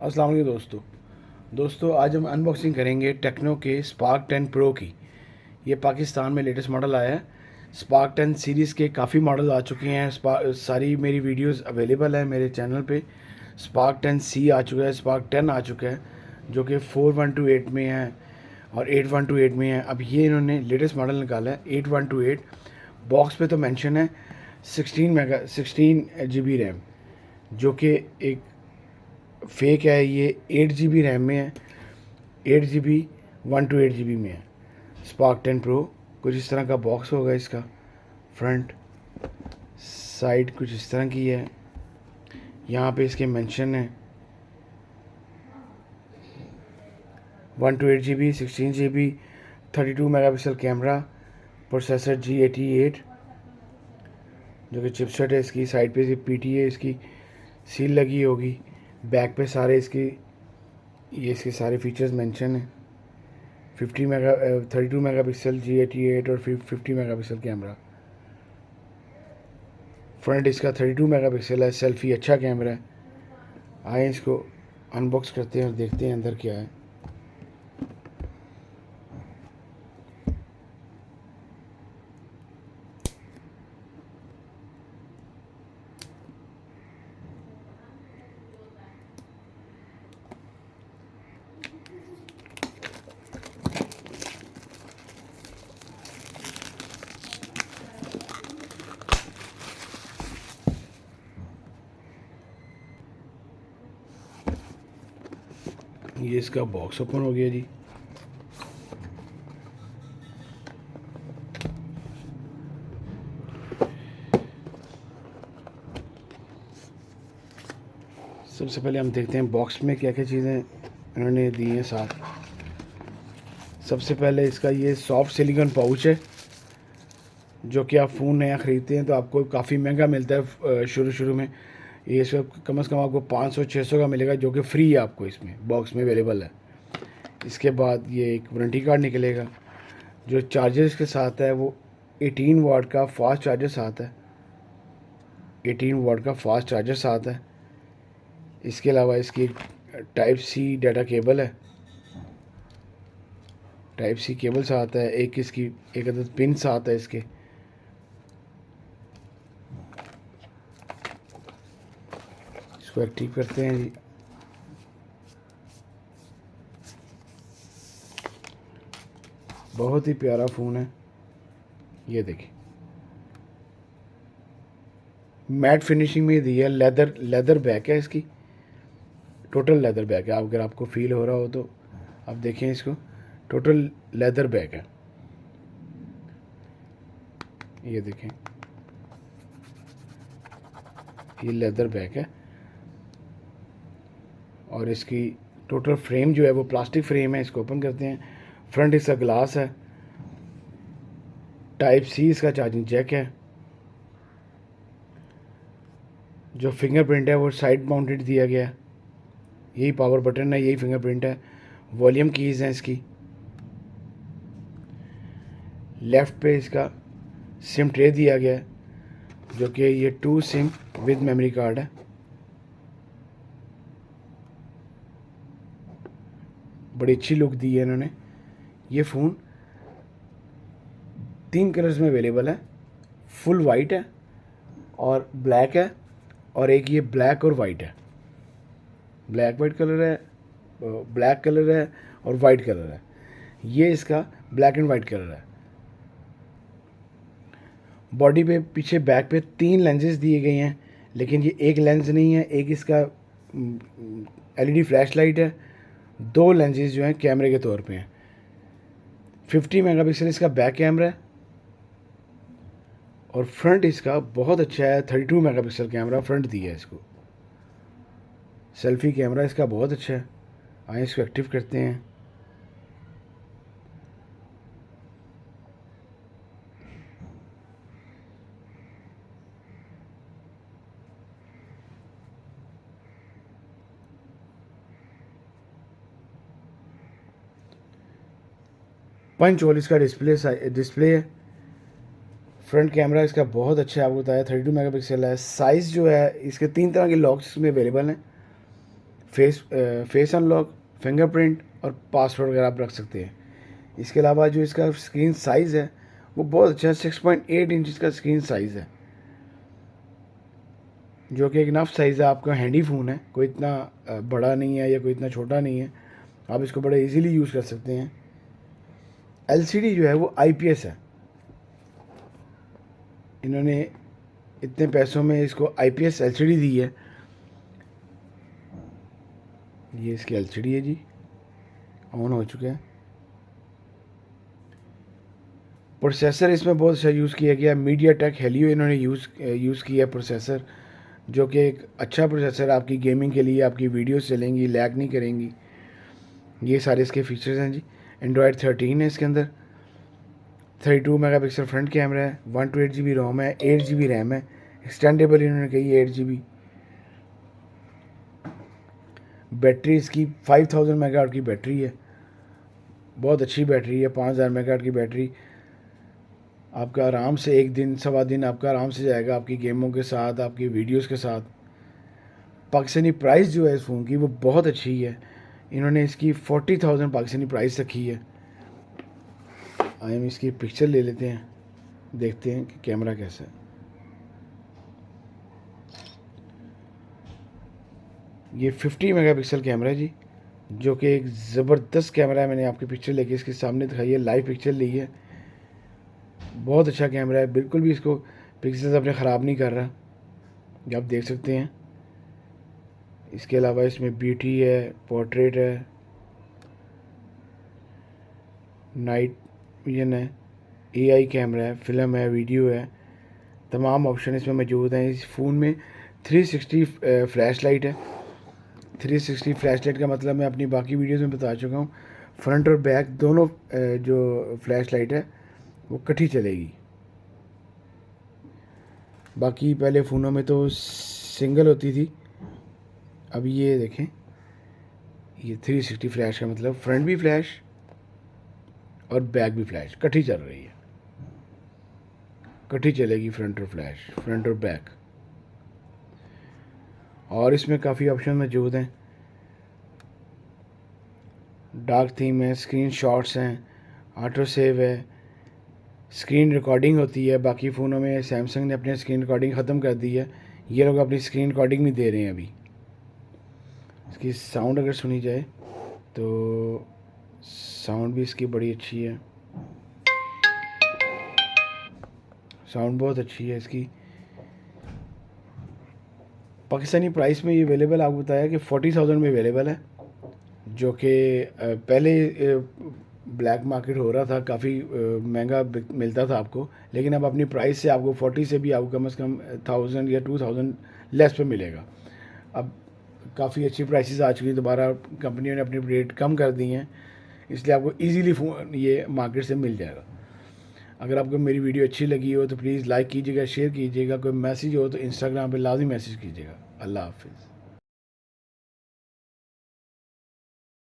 अस्सलाम वालेकुम दोस्तों आज हम अनबॉक्सिंग करेंगे टेक्नो के स्पार्क 10 प्रो की। ये पाकिस्तान में लेटेस्ट मॉडल आया है। स्पार्क 10 सीरीज़ के काफ़ी मॉडल आ चुके हैं। सारी मेरी वीडियोस अवेलेबल है मेरे चैनल पे। स्पार्क 10 सी आ चुका है, स्पार्क 10 आ चुका है जो कि 4128 में है और 8128 में है। अब ये इन्होंने लेटेस्ट मॉडल निकाला है 8128। बॉक्स पे तो मेंशन है 16 GB रैम, जो कि एक फेक है। ये 8 GB रैम में है, 8 GB 128 GB में है। स्पार्क 10 प्रो कुछ इस तरह का बॉक्स होगा इसका। फ्रंट साइड कुछ इस तरह की है। यहाँ पे इसके मेंशन है 128 GB, 16 GB, 32 megapixel camera, processor G88 जो कि चिपसेट है इसकी। साइड पे PTA इसकी सील लगी होगी। बैक पे सारे इसके सारे फीचर्स मेंशन है। 32 मेगापिक्सल G88 और 50 मेगापिक्सल कैमरा। फ्रंट इसका 32 मेगापिक्सल है, सेल्फी अच्छा कैमरा है। आए इसको अनबॉक्स करते हैं और देखते हैं अंदर क्या है। ये इसका बॉक्स ओपन हो गया जी। सबसे पहले हम देखते हैं बॉक्स में क्या क्या चीज़ें इन्होंने दी हैं साथ। सबसे पहले इसका ये सॉफ्ट सिलिकॉन पाउच है, जो कि आप फ़ोन नया ख़रीदते हैं तो आपको काफ़ी महंगा मिलता है शुरू में। ये सब कम से कम आपको 500-600 का मिलेगा, जो कि फ्री है आपको इसमें बॉक्स में अवेलेबल है। इसके बाद ये एक वारंटी कार्ड निकलेगा। जो चार्जर इसके साथ है वो 18 वाट का फास्ट चार्जर साथ है। 18 वाट का फास्ट चार्जर साथ है। इसके अलावा इसकी टाइप सी डाटा केबल है, टाइप सी केबल साथ है। एक अदद पिन साथ है इसके। इसको एक्टिव करते हैं जी। बहुत ही प्यारा फ़ोन है। ये देखिए मैट फिनिशिंग में दी है। लेदर बैक है इसकी, टोटल लेदर बैक है। अगर आपको फील हो रहा हो तो आप देखें इसको, टोटल लेदर बैक है। ये देखें, ये लेदर बैक है। और इसकी टोटल फ्रेम जो है वो प्लास्टिक फ्रेम है। इसको ओपन करते हैं। फ्रंट इसका ग्लास है। टाइप सी इसका चार्जिंग जैक है। जो फिंगरप्रिंट है वो साइड माउंटेड दिया गया है। यही पावर बटन है, यही फिंगरप्रिंट है। वॉल्यूम कीज़ हैं इसकी। लेफ़्ट पे इसका सिम ट्रे दिया गया है, जो कि ये 2 सिम विद मेमोरी कार्ड है। बड़ी अच्छी लुक दी है इन्होंने। ये फ़ोन 3 कलर्स में अवेलेबल है। फुल वाइट है और ब्लैक है, और एक ये ब्लैक और वाइट है। ब्लैक वाइट कलर है, ब्लैक कलर है और वाइट कलर है। ये इसका ब्लैक एंड वाइट कलर है। बॉडी पे पीछे बैक पे 3 लेंसेज दिए गए हैं, लेकिन ये एक लेंस नहीं है। एक इसका LED फ्लैश लाइट है। 2 लेंसेज जो हैं कैमरे के तौर पे हैं। 50 मेगापिक्सल इसका बैक कैमरा है और फ्रंट इसका बहुत अच्छा है। 32 मेगापिक्सल कैमरा फ्रंट दिया है इसको। सेल्फी कैमरा इसका बहुत अच्छा है। आइए इसको एक्टिव करते हैं। पंच होल इसका डिस्प्ले है। फ्रंट कैमरा इसका बहुत अच्छा है, आपको बताया 32 मेगापिक्सल है। साइज़ जो है इसके 3 तरह के लॉक्स में अवेलेबल हैं। फेस अनलॉक, फिंगरप्रिंट और पासवर्ड वगैरह आप रख सकते हैं। इसके अलावा जो इसका स्क्रीन साइज़ है वो बहुत अच्छा है, 6.8 इंच का स्क्रीन साइज़ है, जो कि एक इनफ साइज़ है। आपका हैंडी फ़ोन है, कोई इतना बड़ा नहीं है या कोई इतना छोटा नहीं है, आप इसको बड़े इजीली यूज़ कर सकते हैं। एलसीडी जो है वो आईपीएस है, इन्होंने इतने पैसों में इसको आईपीएस एलसीडी दी है। ये इसकी एलसीडी है जी, ऑन हो चुका है। प्रोसेसर इसमें बहुत अच्छा यूज़ किया गया, मीडियाटेक हेलियो इन्होंने यूज़ किया प्रोसेसर, जो कि एक अच्छा प्रोसेसर आपकी गेमिंग के लिए, आपकी वीडियोस चलेंगी, लैग नहीं करेंगी। ये सारे इसके फीचर्स हैं जी। एंड्रॉयड 13 है इसके अंदर, 32 मेगापिक्सल फ्रंट कैमरा है, 128 GB रोम है, 8 GB रैम है, एक्सटेंडेबल इन्होंने कही है 8 GB। बैटरी इसकी 5000 मेगाहर्ट्ज़ की बैटरी है, बहुत अच्छी बैटरी है। 5000 मेगाहर्ट्ज़ की बैटरी आपका आराम से एक दिन सवा दिन आपका आराम से जाएगा, आपकी गेमों के साथ, आपकी वीडियोस के साथ। पाकिस्तानी प्राइस जो है इस फ़ोन की वो बहुत अच्छी है, इन्होंने इसकी 40,000 पाकिस्तानी प्राइस रखी है। हम इसकी पिक्चर ले लेते हैं, देखते हैं कि कैमरा कैसा है। ये 50 मेगापिक्सल कैमरा है जी, जो कि एक ज़बरदस्त कैमरा है। मैंने आपकी पिक्चर लेके इसके सामने दिखाई है, लाइव पिक्चर ली है। बहुत अच्छा कैमरा है, बिल्कुल भी इसको पिक्सल्स अपने ख़राब नहीं कर रहा, ये आप देख सकते हैं। इसके अलावा इसमें ब्यूटी है, पोर्ट्रेट है, नाइट विजन है, एआई कैमरा है, फिल्म है, वीडियो है, तमाम ऑप्शन इसमें मौजूद हैं। इस फ़ोन में 360 फ्लैश लाइट है। 360 फ्लैश लाइट का मतलब मैं अपनी बाकी वीडियोस में बता चुका हूँ। फ्रंट और बैक दोनों जो फ्लैश लाइट है वो इकट्ठी चलेगी। बाकी पहले फ़ोनों में तो सिंगल होती थी, अब ये देखें, ये 360 फ्लैश का मतलब फ्रंट भी फ्लैश और बैक भी फ्लैश इकट्ठी चल रही है, इकट्ठी चलेगी फ्रंट और फ्लैश, फ्रंट और बैक। और इसमें काफ़ी ऑप्शन मौजूद हैं, डार्क थीम है, स्क्रीन शॉट्स हैं, ऑटो सेव है, स्क्रीन रिकॉर्डिंग होती है। बाकी फ़ोनों में सैमसंग ने अपनी स्क्रीन रिकॉर्डिंग ख़त्म कर दी है, ये लोग अपनी स्क्रीन रिकॉर्डिंग नहीं दे रहे हैं अभी। इसकी साउंड अगर सुनी जाए तो साउंड भी इसकी बड़ी अच्छी है, साउंड बहुत अच्छी है इसकी। पाकिस्तानी प्राइस में ये अवेलेबल, आपको बताया कि 40,000 में अवेलेबल है, जो कि पहले ब्लैक मार्केट हो रहा था, काफ़ी महंगा मिलता था आपको, लेकिन अब अपनी प्राइस से आपको 40 से भी आपको कम से कम 1000 या 2000 लेस पे मिलेगा। अब काफ़ी अच्छी प्राइसेस आ चुकी हैं, दोबारा कंपनियों ने अपनी रेट कम कर दी हैं, इसलिए आपको इजीली फ़ोन ये मार्केट से मिल जाएगा। अगर आपको मेरी वीडियो अच्छी लगी हो तो प्लीज़ लाइक कीजिएगा, शेयर कीजिएगा। कोई मैसेज हो तो इंस्टाग्राम पे लाजमी मैसेज कीजिएगा। अल्लाह हाफिज़।